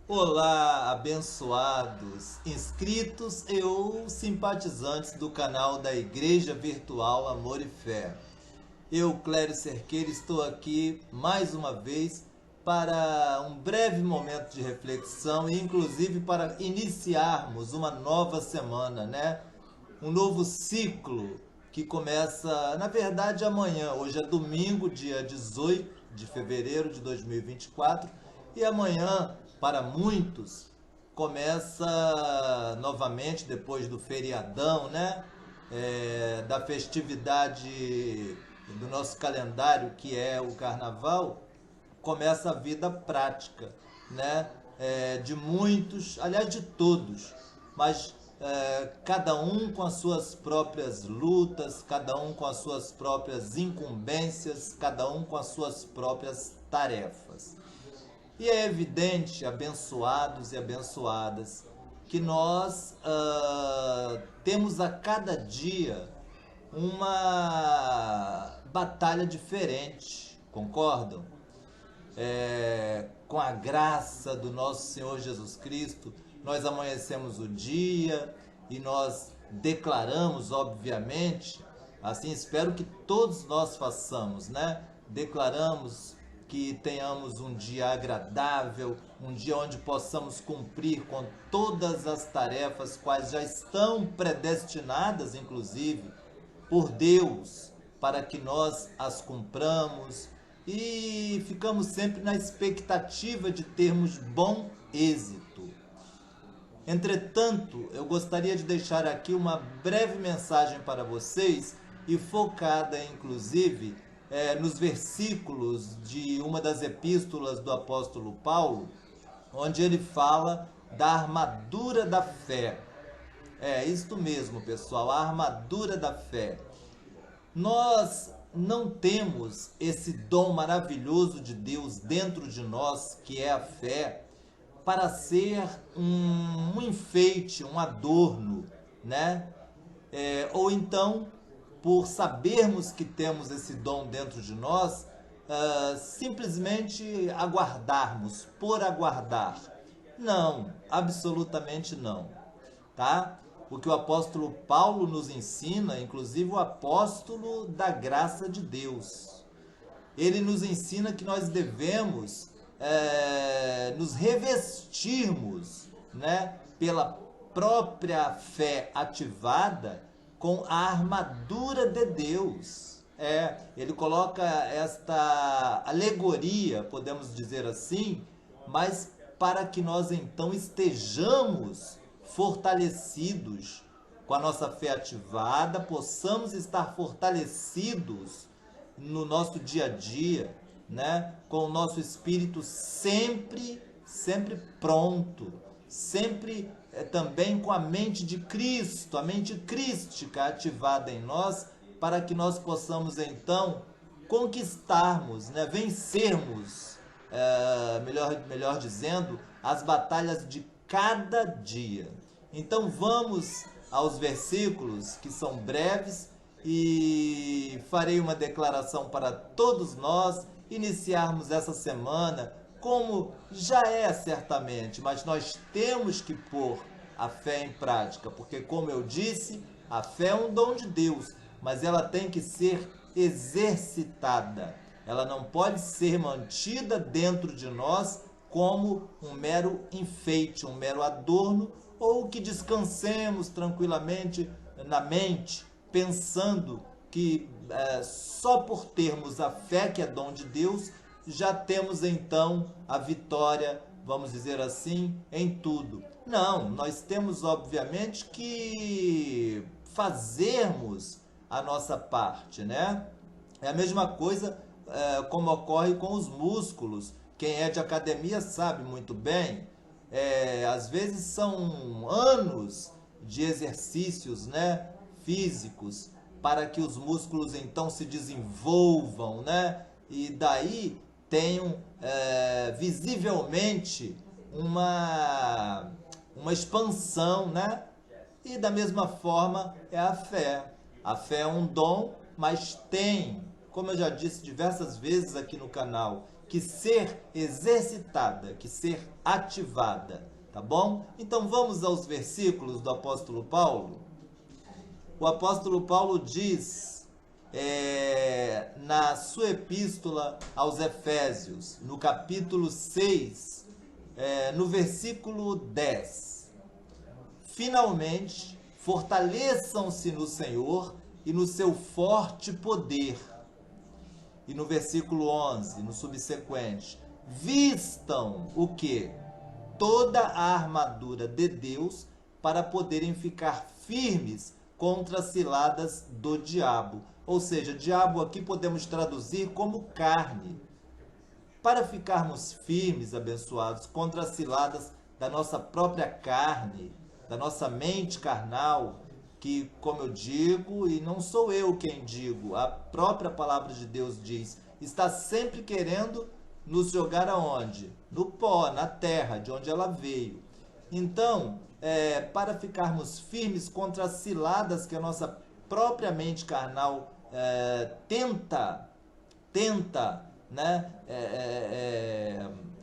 Olá, abençoados, inscritos e ou simpatizantes do canal da Igreja Virtual Amor e Fé. Eu, Clério Cerqueira, estou aqui mais uma vez para um breve momento de reflexão e inclusive para iniciarmos uma nova semana, né? Um novo ciclo que começa, na verdade, amanhã. Hoje é domingo, dia 18 de fevereiro de 2024, e amanhã, para muitos, começa novamente, depois do feriadão, né? Da festividade do nosso calendário, que é o carnaval, começa a vida prática, né? De muitos, aliás, de todos, mas cada um com as suas próprias lutas, cada um com as suas próprias incumbências, cada um com as suas próprias tarefas. E é evidente, abençoados e abençoadas, que nós temos a cada dia uma batalha diferente, concordam? Com a graça do nosso Senhor Jesus Cristo, nós amanhecemos o dia e nós declaramos, obviamente, assim espero que todos nós façamos, né? Declaramos que tenhamos um dia agradável, um dia onde possamos cumprir com todas as tarefas quais já estão predestinadas, inclusive, por Deus, para que nós as cumpramos e ficamos sempre na expectativa de termos bom êxito. Entretanto, eu gostaria de deixar aqui uma breve mensagem para vocês e focada, inclusive, nos versículos de uma das epístolas do apóstolo Paulo, onde ele fala da armadura da fé. É isto mesmo, pessoal, a armadura da fé. Nós não temos esse dom maravilhoso de Deus dentro de nós, que é a fé, para ser um enfeite, um adorno, né? Ou então, por sabermos que temos esse dom dentro de nós, simplesmente aguardarmos, por aguardar. Não, absolutamente não, tá? O que o apóstolo Paulo nos ensina, inclusive o apóstolo da graça de Deus, ele nos ensina que nós devemos nos revestirmos, né, pela própria fé ativada com a armadura de Deus. Ele coloca esta alegoria, podemos dizer assim, mas para que nós então estejamos fortalecidos com a nossa fé ativada, possamos estar fortalecidos no nosso dia a dia, né? Com o nosso espírito sempre pronto, sempre também com a mente de Cristo, a mente crística ativada em nós, para que nós possamos então conquistarmos, né? Vencermos, melhor dizendo, as batalhas de cada dia. Então vamos aos versículos que são breves e farei uma declaração para todos nós iniciarmos essa semana, como já é certamente, mas nós temos que pôr a fé em prática, porque, como eu disse, a fé é um dom de Deus, mas ela tem que ser exercitada. Ela não pode ser mantida dentro de nós como um mero enfeite, um mero adorno, ou que descansemos tranquilamente na mente, pensando que só por termos a fé, que é dom de Deus, já temos então a vitória, vamos dizer assim, em tudo. Não, nós temos obviamente que fazermos a nossa parte, né? É a mesma coisa como ocorre com os músculos. Quem é de academia sabe muito bem. Às vezes são anos de exercícios, né, físicos, para que os músculos então se desenvolvam, né, e daí tenham visivelmente uma expansão, né? E da mesma forma é a fé. A fé é um dom, mas tem como eu já disse diversas vezes aqui no canal, que ser exercitada, que ser ativada, tá bom? Então vamos aos versículos do apóstolo Paulo. O apóstolo Paulo diz na sua epístola aos Efésios, no capítulo 6, no versículo 10: finalmente, fortaleçam-se no Senhor e no seu forte poder. E no versículo 11, no subsequente: vistam o quê? Toda a armadura de Deus para poderem ficar firmes contra as ciladas do diabo. Ou seja, diabo aqui podemos traduzir como carne. Para ficarmos firmes, abençoados, contra as ciladas da nossa própria carne, da nossa mente carnal, que, como eu digo, e não sou eu quem digo, a própria palavra de Deus diz, está sempre querendo nos jogar aonde? No pó, na terra, de onde ela veio. Então, para ficarmos firmes contra as ciladas que a nossa própria mente carnal tenta, né,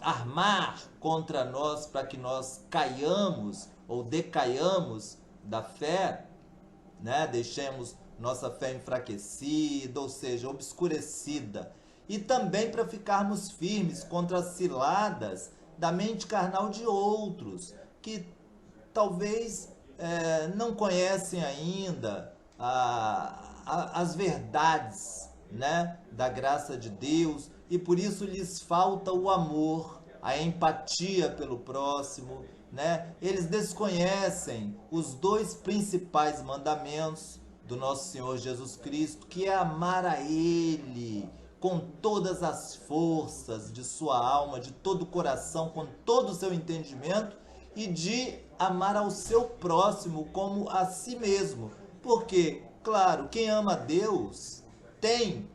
armar contra nós para que nós caiamos ou decaiamos da fé, né, deixemos nossa fé enfraquecida, ou seja, obscurecida. E também para ficarmos firmes contra as ciladas da mente carnal de outros, que talvez não conhecem ainda as verdades, né, da graça de Deus, e por isso lhes falta o amor, a empatia pelo próximo, né? Eles desconhecem os dois principais mandamentos do nosso Senhor Jesus Cristo, que é amar a Ele com todas as forças de sua alma, de todo o coração, com todo o seu entendimento, e de amar ao seu próximo como a si mesmo. Porque, claro, quem ama a Deus tem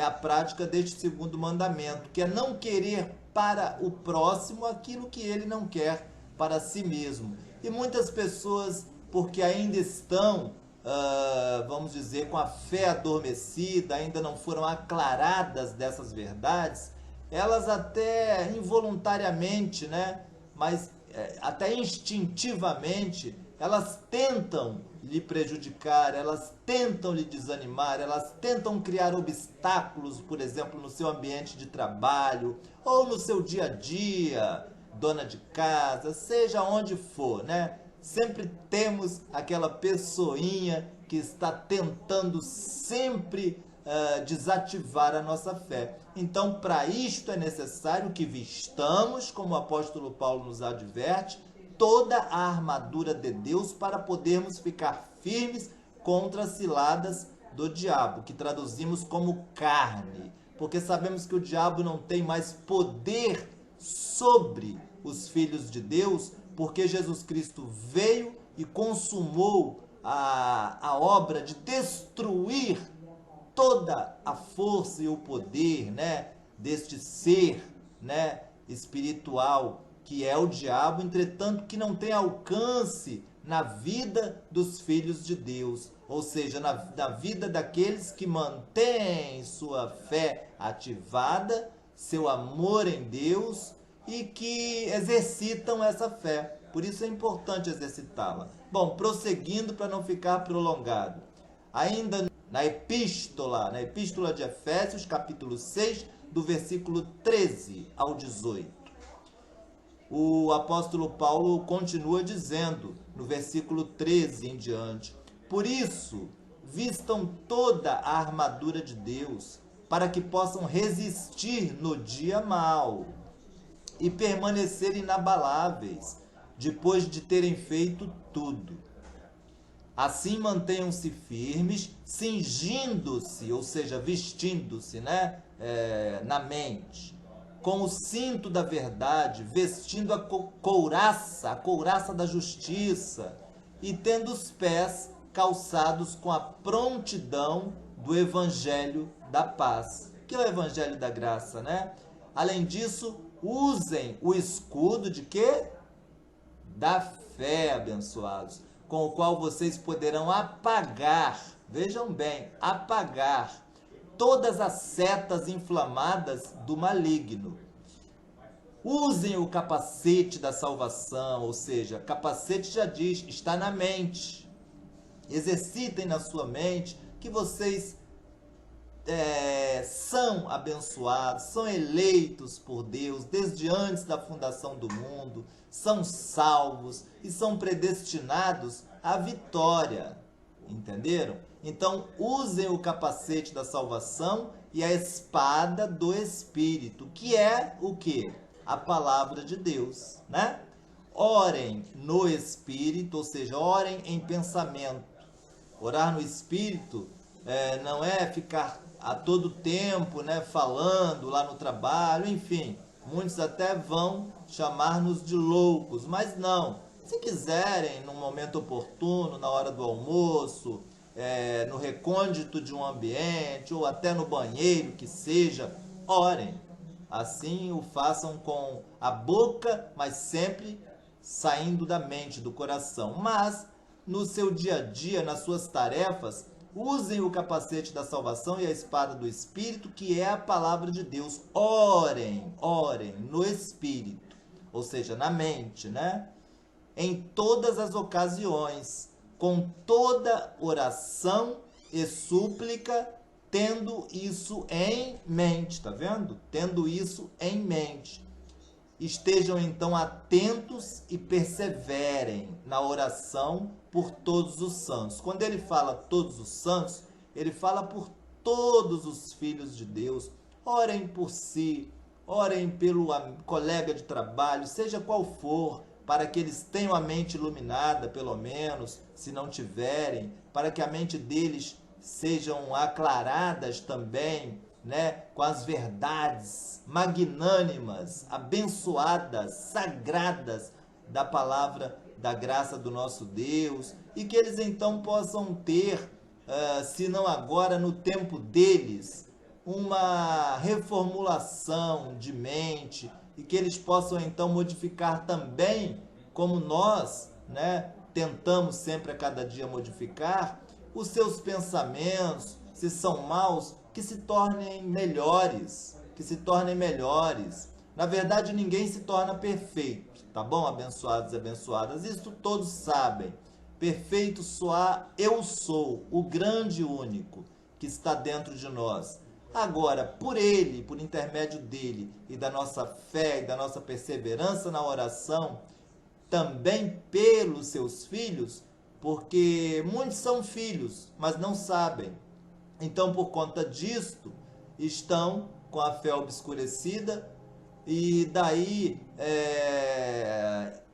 a prática deste segundo mandamento, que é não querer para o próximo aquilo que ele não quer para si mesmo. E muitas pessoas, porque ainda estão, vamos dizer, com a fé adormecida, ainda não foram aclaradas dessas verdades, elas até involuntariamente, né, mas até instintivamente, elas tentam lhe prejudicar, elas tentam lhe desanimar, elas tentam criar obstáculos, por exemplo, no seu ambiente de trabalho ou no seu dia a dia, dona de casa, seja onde for, né? Sempre temos aquela pessoinha que está tentando sempre desativar a nossa fé. Então, para isto é necessário que vistamos, como o apóstolo Paulo nos adverte, toda a armadura de Deus para podermos ficar firmes contra as ciladas do diabo, que traduzimos como carne, porque sabemos que o diabo não tem mais poder sobre os filhos de Deus, porque Jesus Cristo veio e consumou a obra de destruir toda a força e o poder, né, deste ser, né, espiritual que é o diabo, entretanto que não tem alcance na vida dos filhos de Deus, ou seja, na vida daqueles que mantêm sua fé ativada, seu amor em Deus e que exercitam essa fé. Por isso é importante exercitá-la. Bom, prosseguindo para não ficar prolongado. Ainda na epístola de Efésios, capítulo 6, do versículo 13 ao 18. O apóstolo Paulo continua dizendo, no versículo 13 em diante: por isso, vistam toda a armadura de Deus, para que possam resistir no dia mau e permanecer inabaláveis, depois de terem feito tudo. Assim mantenham-se firmes, cingindo-se, ou seja, vestindo-se, né, na mente, com o cinto da verdade, vestindo a couraça da justiça, e tendo os pés calçados com a prontidão do evangelho da paz, que é o evangelho da graça, né? Além disso, usem o escudo de quê? Da fé, abençoados, com o qual vocês poderão apagar, vejam bem, apagar todas as setas inflamadas do maligno. Usem o capacete da salvação, ou seja, capacete já diz, está na mente. Exercitem na sua mente que vocês são abençoados, são eleitos por Deus desde antes da fundação do mundo, são salvos e são predestinados à vitória. Entenderam? Então, usem o capacete da salvação e a espada do Espírito, que é o quê? A palavra de Deus, né? Orem no Espírito, ou seja, orem em pensamento. Orar no Espírito não é ficar a todo tempo, né, falando lá no trabalho, enfim. Muitos até vão chamar-nos de loucos, mas não. Se quiserem, num momento oportuno, na hora do almoço, no recôndito de um ambiente, ou até no banheiro, que seja, orem. Assim o façam com a boca, mas sempre saindo da mente, do coração. Mas, no seu dia a dia, nas suas tarefas, usem o capacete da salvação e a espada do Espírito, que é a palavra de Deus. Orem no Espírito, ou seja, na mente, né? Em todas as ocasiões, com toda oração e súplica, tendo isso em mente, tá vendo? Tendo isso em mente. Estejam então atentos e perseverem na oração por todos os santos. Quando ele fala todos os santos, ele fala por todos os filhos de Deus. Orem por si, orem pelo colega de trabalho, seja qual for, para que eles tenham a mente iluminada, pelo menos, se não tiverem, para que a mente deles sejam aclaradas também, né, com as verdades magnânimas, abençoadas, sagradas da palavra da graça do nosso Deus, e que eles então possam ter, se não agora, no tempo deles, uma reformulação de mente, e que eles possam então modificar também, como nós, né, tentamos sempre a cada dia modificar, os seus pensamentos, se são maus, que se tornem melhores, Na verdade, ninguém se torna perfeito, tá bom, abençoados e abençoadas? Isso todos sabem. Perfeito só eu sou, o grande e único, que está dentro de nós. Agora, por ele, por intermédio dele e da nossa fé e da nossa perseverança na oração, também pelos seus filhos, porque muitos são filhos, mas não sabem. Então, por conta disto, estão com a fé obscurecida e daí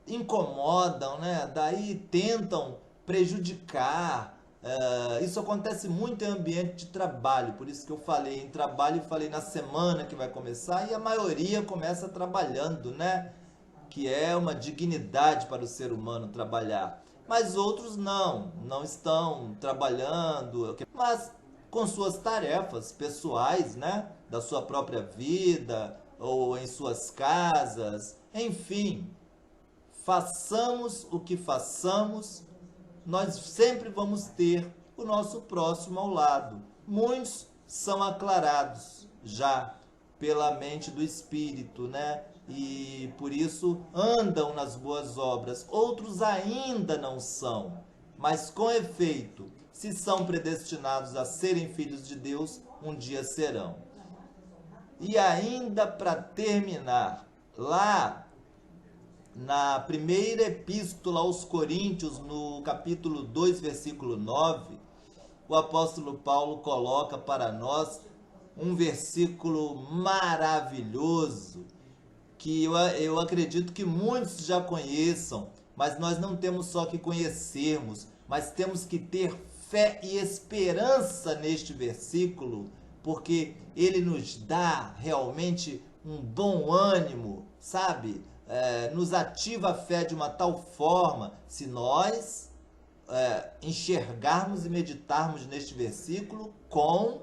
incomodam, né? Daí tentam prejudicar. Isso acontece muito em ambiente de trabalho, por isso que eu falei em trabalho e falei na semana que vai começar, e a maioria começa trabalhando, né? Que é uma dignidade para o ser humano trabalhar. Mas outros não estão trabalhando, mas com suas tarefas pessoais, né? Da sua própria vida, ou em suas casas, enfim. Façamos o que façamos, nós sempre vamos ter o nosso próximo ao lado. Muitos são aclarados já pela mente do Espírito, né? E por isso andam nas boas obras. Outros ainda não são, mas com efeito, se são predestinados a serem filhos de Deus, um dia serão. E ainda para terminar, lá na primeira epístola aos Coríntios, no capítulo 2, versículo 9, o apóstolo Paulo coloca para nós um versículo maravilhoso, que eu acredito que muitos já conheçam, mas nós não temos só que conhecermos, mas temos que ter fé e esperança neste versículo, porque ele nos dá realmente um bom ânimo, sabe? Nos ativa a fé de uma tal forma, se nós enxergarmos e meditarmos neste versículo com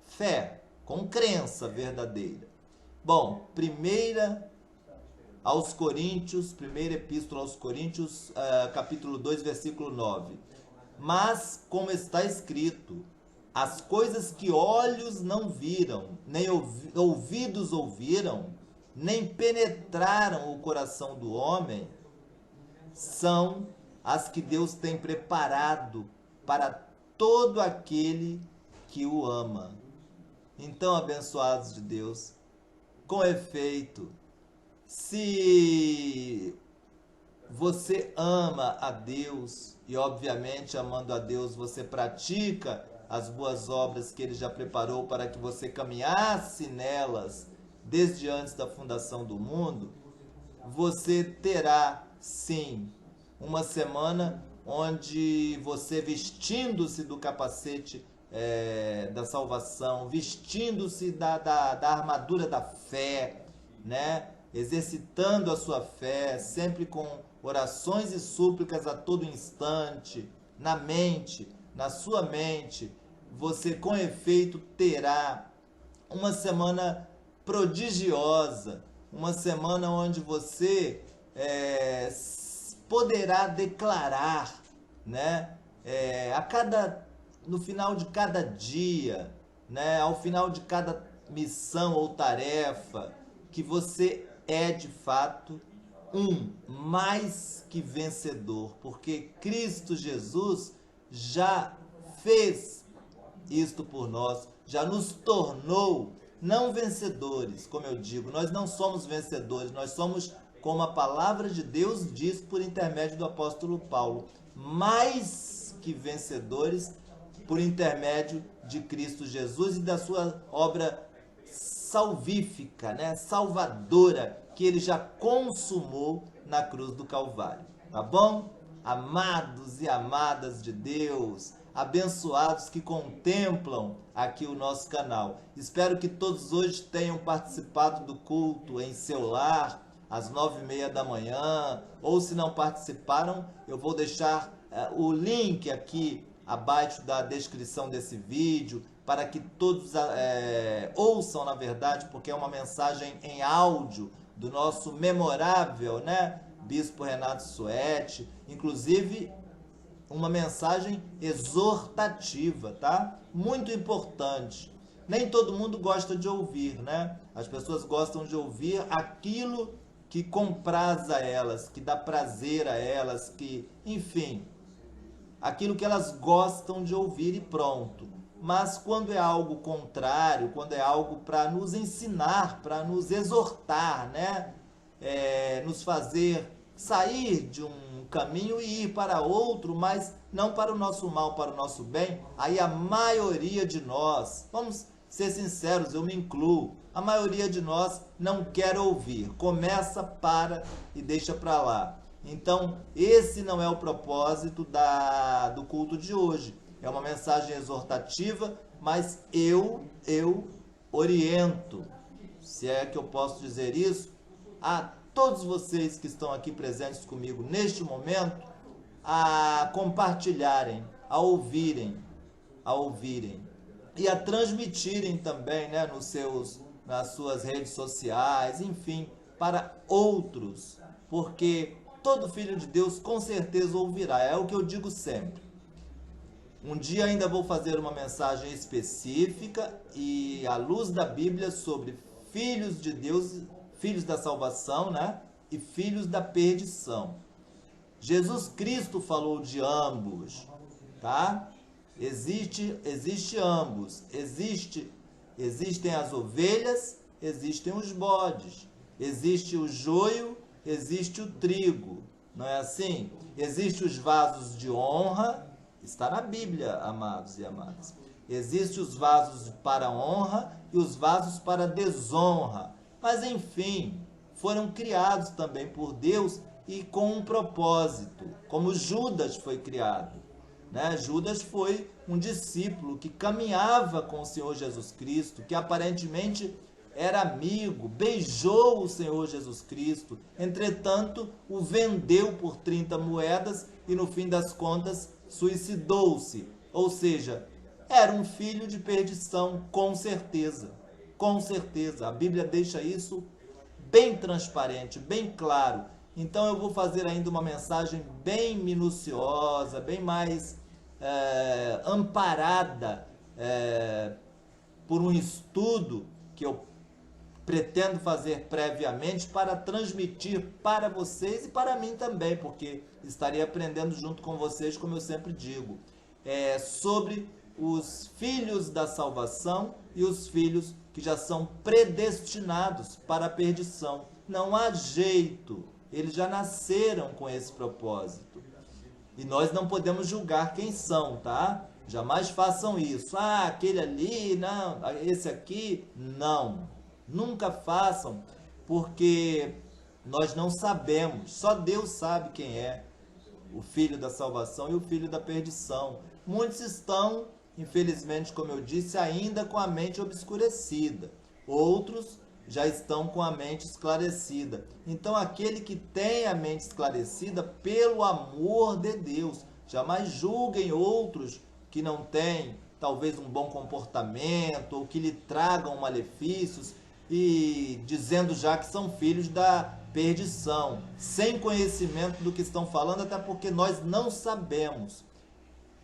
fé, com crença verdadeira. Bom, primeira epístola aos Coríntios, capítulo 2, versículo 9. Mas, como está escrito, as coisas que olhos não viram, nem ouvidos ouviram, nem penetraram o coração do homem, são as que Deus tem preparado para todo aquele que o ama. Então, abençoados de Deus, com efeito, se você ama a Deus, e obviamente amando a Deus você pratica as boas obras que Ele já preparou para que você caminhasse nelas desde antes da fundação do mundo, você terá sim uma semana onde você, vestindo-se do capacete da salvação, vestindo-se da armadura da fé, né? Exercitando a sua fé, sempre com orações e súplicas a todo instante, na mente, na sua mente, você com efeito terá uma semana prodigiosa, uma semana onde você poderá declarar, né, no final de cada dia, né, ao final de cada missão ou tarefa, que você é de fato mais que vencedor, porque Cristo Jesus já fez isto por nós, já nos tornou não vencedores, como eu digo, nós não somos vencedores, nós somos, como a palavra de Deus diz por intermédio do apóstolo Paulo, mais que vencedores por intermédio de Cristo Jesus e da sua obra salvífica, né? Salvadora, que Ele já consumou na cruz do Calvário. Tá bom? Amados e amadas de Deus, abençoados que contemplam aqui o nosso canal. Espero que todos hoje tenham participado do culto em seu lar, às 9h30 da manhã, ou se não participaram, eu vou deixar o link aqui abaixo da descrição desse vídeo, para que todos ouçam, na verdade, porque é uma mensagem em áudio do nosso memorável, né, Bispo Renato Suete, inclusive uma mensagem exortativa, tá? Muito importante. Nem todo mundo gosta de ouvir, né? As pessoas gostam de ouvir aquilo que compraz a elas, que dá prazer a elas, que, enfim, aquilo que elas gostam de ouvir e pronto. Mas quando é algo contrário, quando é algo para nos ensinar, para nos exortar, né? Nos fazer sair de um caminho e ir para outro, mas não para o nosso mal, para o nosso bem, aí a maioria de nós, vamos ser sinceros, eu me incluo, a maioria de nós não quer ouvir, começa, para e deixa para lá. Então, esse não é o propósito do culto de hoje. É uma mensagem exortativa, mas eu oriento, se é que eu posso dizer isso, a todos vocês que estão aqui presentes comigo neste momento, a compartilharem, a ouvirem e a transmitirem também, né, nas suas redes sociais, enfim, para outros, porque todo filho de Deus com certeza ouvirá, é o que eu digo sempre. Um dia ainda vou fazer uma mensagem específica e à luz da Bíblia sobre filhos de Deus, filhos da salvação, né? E filhos da perdição. Jesus Cristo falou de ambos, tá? Existe ambos. Existem as ovelhas, existem os bodes. Existe o joio, existe o trigo. Não é assim? Existem os vasos de honra. Está na Bíblia, amados e amadas. Existem os vasos para honra e os vasos para desonra. Mas, enfim, foram criados também por Deus e com um propósito, como Judas foi criado, né? Judas foi um discípulo que caminhava com o Senhor Jesus Cristo, que aparentemente era amigo, beijou o Senhor Jesus Cristo, entretanto, o vendeu por 30 moedas e, no fim das contas, suicidou-se. Ou seja, era um filho de perdição, com certeza. Com certeza. A Bíblia deixa isso bem transparente, bem claro. Então eu vou fazer ainda uma mensagem bem minuciosa, bem mais amparada por um estudo que eu pretendo fazer previamente para transmitir para vocês e para mim também, porque estarei aprendendo junto com vocês, como eu sempre digo, sobre os filhos da salvação e os filhos que já são predestinados para a perdição. Não há jeito, eles já nasceram com esse propósito. E nós não podemos julgar quem são, tá? Jamais façam isso. Ah, aquele ali, não, esse aqui, não. Nunca façam, porque nós não sabemos. Só Deus sabe quem é o filho da salvação e o filho da perdição. Muitos estão, infelizmente, como eu disse, ainda com a mente obscurecida. Outros já estão com a mente esclarecida. Então, aquele que tem a mente esclarecida, pelo amor de Deus, jamais julguem outros que não têm, talvez, um bom comportamento ou que lhe tragam malefícios e dizendo já que são filhos da perdição, sem conhecimento do que estão falando, até porque nós não sabemos.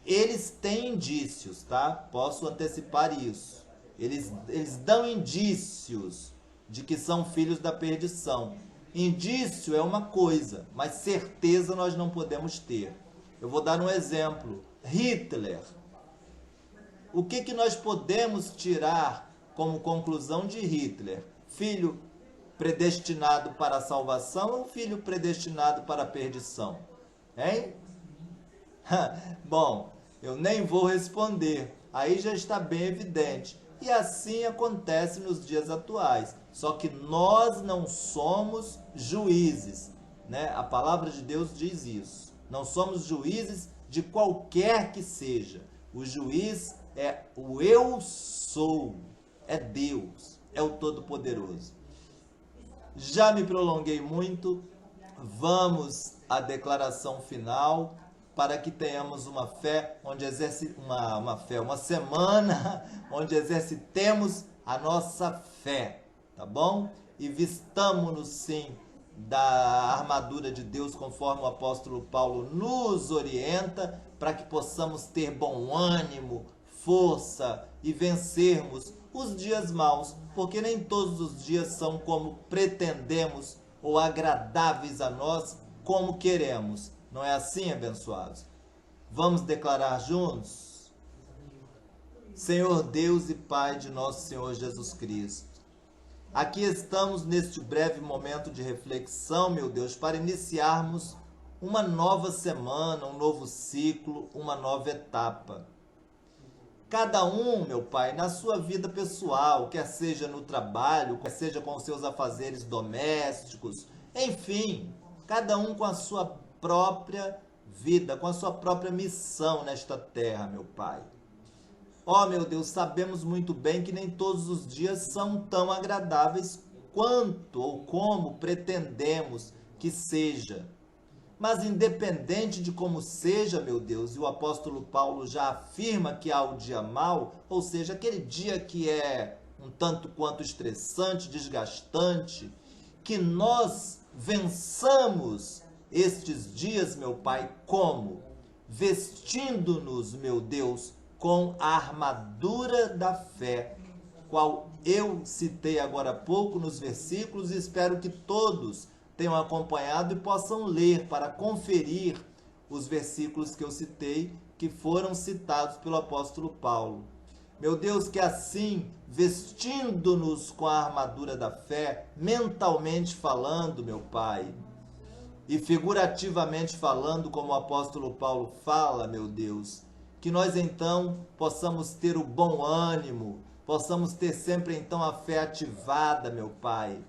Eles têm indícios, tá? Posso antecipar isso. Eles dão indícios de que são filhos da perdição. Indício é uma coisa, mas certeza nós não podemos ter. Eu vou dar um exemplo. Hitler. O que nós podemos tirar como conclusão de Hitler? Filho predestinado para a salvação ou filho predestinado para a perdição? Hein? Bom, eu nem vou responder. Aí já está bem evidente. E assim acontece nos dias atuais. Só que nós não somos juízes, né? A palavra de Deus diz isso. Não somos juízes de qualquer que seja. O juiz é o eu sou, é Deus, é o Todo-Poderoso. Já me prolonguei muito, vamos à declaração final, para que tenhamos uma fé, onde uma semana onde exercitemos a nossa fé, tá bom? E vistamo-nos sim da armadura de Deus, conforme o apóstolo Paulo nos orienta, para que possamos ter bom ânimo, força e vencermos os dias maus, porque nem todos os dias são como pretendemos ou agradáveis a nós como queremos. Não é assim, abençoados? Vamos declarar juntos? Senhor Deus e Pai de nosso Senhor Jesus Cristo, aqui estamos neste breve momento de reflexão, meu Deus, para iniciarmos uma nova semana, um novo ciclo, uma nova etapa. Cada um, meu Pai, na sua vida pessoal, quer seja no trabalho, quer seja com os seus afazeres domésticos, enfim, cada um com a sua própria vida, com a sua própria missão nesta terra, meu Pai. Ó, meu Deus, sabemos muito bem que nem todos os dias são tão agradáveis quanto ou como pretendemos que seja. Mas independente de como seja, meu Deus, e o apóstolo Paulo já afirma que há o dia mau, ou seja, aquele dia que é um tanto quanto estressante, desgastante, que nós vençamos estes dias, meu Pai, como? Vestindo-nos, meu Deus, com a armadura da fé, qual eu citei agora há pouco nos versículos, e espero que todos tenham acompanhado e possam ler para conferir os versículos que eu citei, que foram citados pelo apóstolo Paulo. Meu Deus, que assim, vestindo-nos com a armadura da fé, mentalmente falando, meu Pai, e figurativamente falando, como o apóstolo Paulo fala, meu Deus, que nós então possamos ter o bom ânimo, possamos ter sempre então a fé ativada, meu Pai,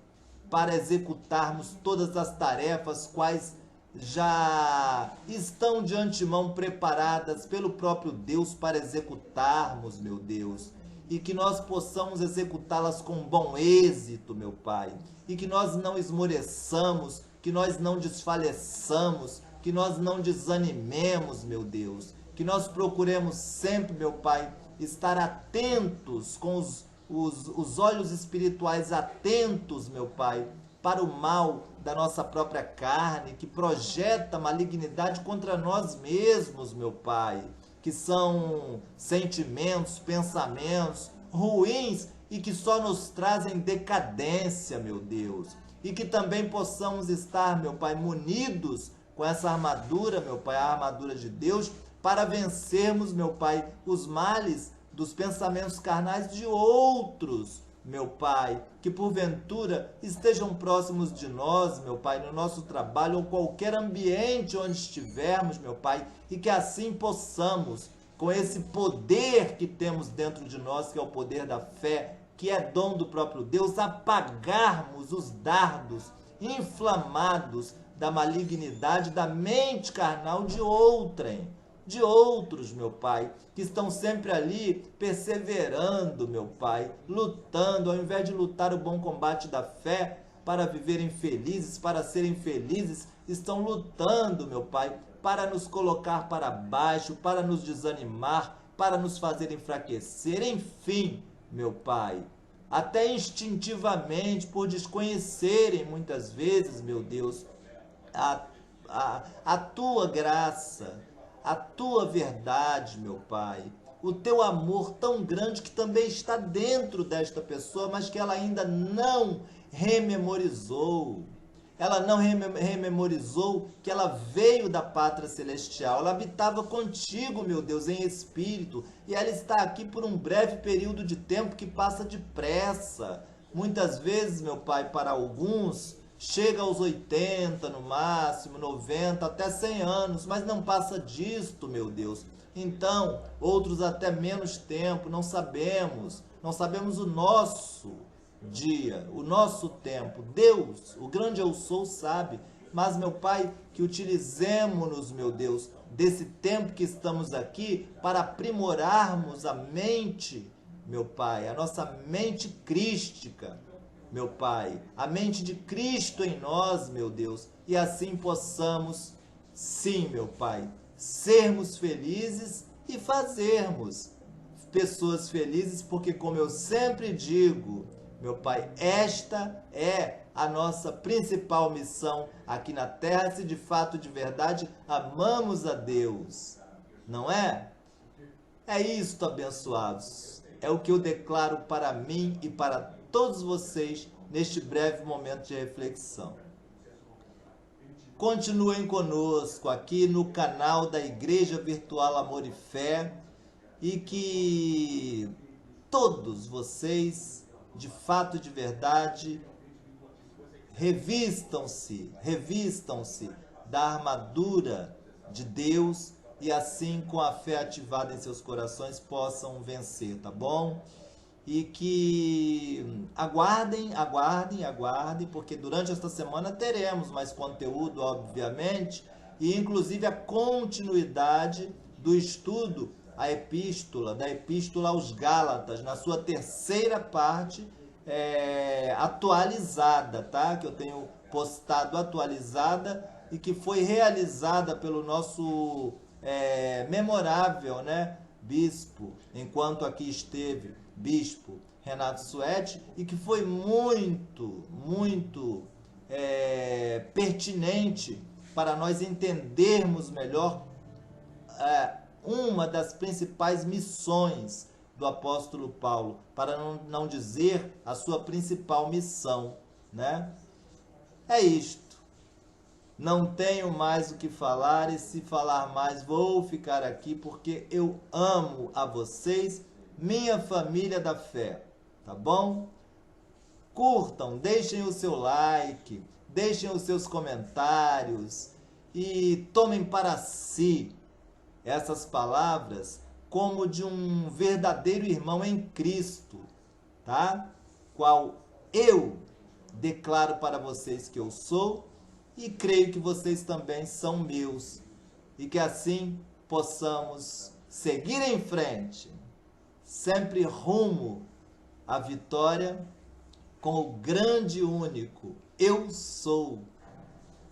para executarmos todas as tarefas quais já estão de antemão preparadas pelo próprio Deus para executarmos, meu Deus, e que nós possamos executá-las com bom êxito, meu Pai, e que nós não esmoreçamos, que nós não desfaleçamos, que nós não desanimemos, meu Deus, que nós procuremos sempre, meu Pai, estar atentos, com os olhos espirituais atentos, meu Pai, para o mal da nossa própria carne, que projeta malignidade contra nós mesmos, meu Pai. que são sentimentos, pensamentos ruins e que só nos trazem decadência, meu Deus. E que também possamos estar, meu Pai, munidos com essa armadura, meu Pai, a armadura de Deus, para vencermos, meu Pai, os males dos pensamentos carnais de outros, meu Pai, que porventura estejam próximos de nós, meu Pai, no nosso trabalho ou qualquer ambiente onde estivermos, meu Pai, e que assim possamos, com esse poder que temos dentro de nós, que é o poder da fé, que é dom do próprio Deus, apagarmos os dardos inflamados da malignidade da mente carnal de outros, meu Pai, que estão sempre ali perseverando, meu Pai, lutando, ao invés de lutar o bom combate da fé para viverem felizes, para serem felizes, estão lutando, meu Pai, para nos colocar para baixo, para nos desanimar, para nos fazer enfraquecer, enfim, meu Pai, até instintivamente, por desconhecerem muitas vezes, meu Deus, a tua graça, a tua verdade, meu Pai, o teu amor tão grande que também está dentro desta pessoa, mas que ela ainda não rememorizou. Ela não rememorizou que ela veio da pátria celestial, ela habitava contigo, meu Deus, em espírito, e ela está aqui por um breve período de tempo que passa depressa. Muitas vezes, meu Pai, para alguns, chega aos 80 no máximo, 90, até 100 anos, mas não passa disto, meu Deus. Então, outros até menos tempo, não sabemos o nosso dia, o nosso tempo. Deus, o grande eu sou, sabe. Mas, meu Pai, que utilizemos-nos, meu Deus, desse tempo que estamos aqui para aprimorarmos a mente, meu Pai, a nossa mente crística, meu Pai, a mente de Cristo em nós, meu Deus, e assim possamos, sim, meu Pai, sermos felizes e fazermos pessoas felizes, porque, como eu sempre digo, meu Pai, esta é a nossa principal missão aqui na Terra, se de fato, de verdade, amamos a Deus, não é? É isto, abençoados, é o que eu declaro para mim e para todos vocês neste breve momento de reflexão. Continuem conosco aqui no canal da Igreja Virtual Amor e Fé e que todos vocês, de fato, de verdade, revistam-se da armadura de Deus e assim, com a fé ativada em seus corações, possam vencer, tá bom? E que aguardem, porque durante esta semana teremos mais conteúdo, obviamente, e inclusive a continuidade do estudo da Epístola aos Gálatas, na sua terceira parte, atualizada, tá? Que eu tenho postado atualizada e que foi realizada pelo nosso memorável, né, bispo, enquanto aqui esteve, bispo Renato Suete, e que foi muito pertinente para nós entendermos melhor uma das principais missões do apóstolo Paulo, para não dizer a sua principal missão, né? É isto. Não tenho mais o que falar, e se falar mais vou ficar aqui, porque eu amo a vocês, minha família da fé, tá bom? Curtam, deixem o seu like, deixem os seus comentários e tomem para si essas palavras como de um verdadeiro irmão em Cristo, tá? Qual eu declaro para vocês que eu sou e creio que vocês também são meus, e que assim possamos seguir em frente, sempre rumo à vitória, com o grande e único eu sou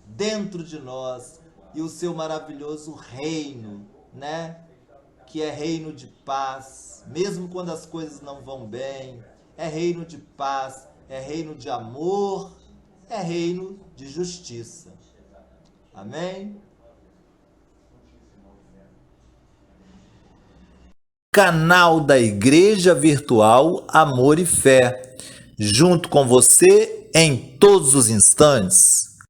dentro de nós e o seu maravilhoso reino, né? Que é reino de paz, mesmo quando as coisas não vão bem, é reino de paz, é reino de amor, é reino de justiça. Amém? canal da Igreja Virtual Amor e Fé, junto com você em todos os instantes.